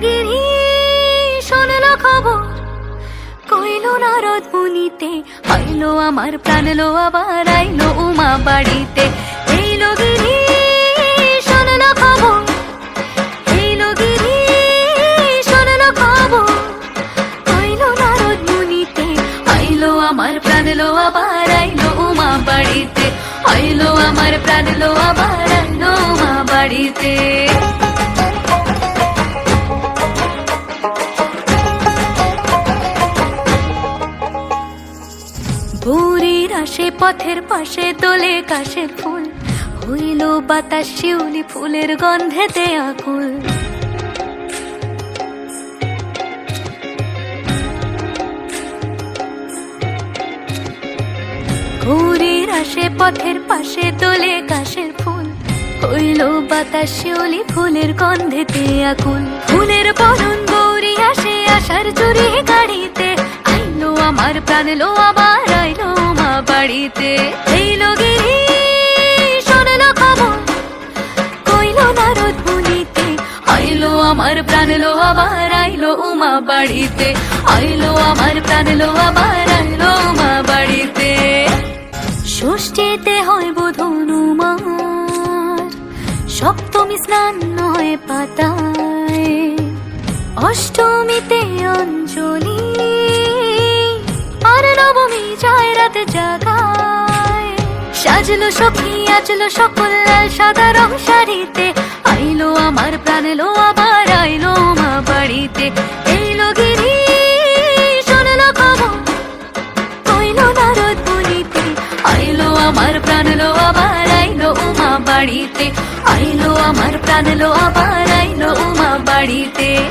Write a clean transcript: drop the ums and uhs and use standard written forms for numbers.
গিরি শোনলো খবর, কইলো নারদ মুনিতে, আইলো আমার প্রাণ লো আবার আইলো উমা বাড়িতে। এইলো গিরি শোনলো খবর, এইলো গিরি শোনলো খবর, কইলো নারদ মুনিতে, আইলো আমার প্রাণ লো আবার আইলো উমা বাড়িতে, আইলো আমার প্রাণ লো আবার আইলো উমা বাড়িতে। ভোরের আসে পথের পাশে দোলে কাশের ফুল, হইল বাতাস শিউলি ফুলের গন্ধেতে আকুল। ভোরের আসে পথের পাশে দোলে কাশের ফুল, হইল বাতাস শিউলি ফুলের গন্ধেতে আকুল। ফুলের বরণ গৌরী আসে আশার চুরি গাড়িতে, আইলো আমার প্রাণ লো আবার আইলো মা বাড়িতে। এইলো গিরি শোনলো খবর, কইলো নারদ মুনিতে, আইলো আমার প্রাণ লো আবার আইলো উমা বাড়িতে, আইলো আমার প্রাণ লো আবার আইলো উমা বাড়িতে। ষষ্ঠীতে হয় বোধন উমার, সপ্তমী স্নান হয় পাতায়, অষ্টমীতে অঞ্জলি, আর নবমী যায় রাতে জাগায়। সাজলো সখী আজলো সকল লাল সাদা রং শাড়িতে, আইলো আমার প্রাণ লো আবার আইলো মা বাড়িতে। এইলো গিরি শোনলো খবর, কইলো নারদ মুনিতে, আইলো আমার প্রাণ লো আবার আইলো উমা বাড়িতে, আইলো আমার প্রাণ লো আবার আইলো উমা বাড়িতে।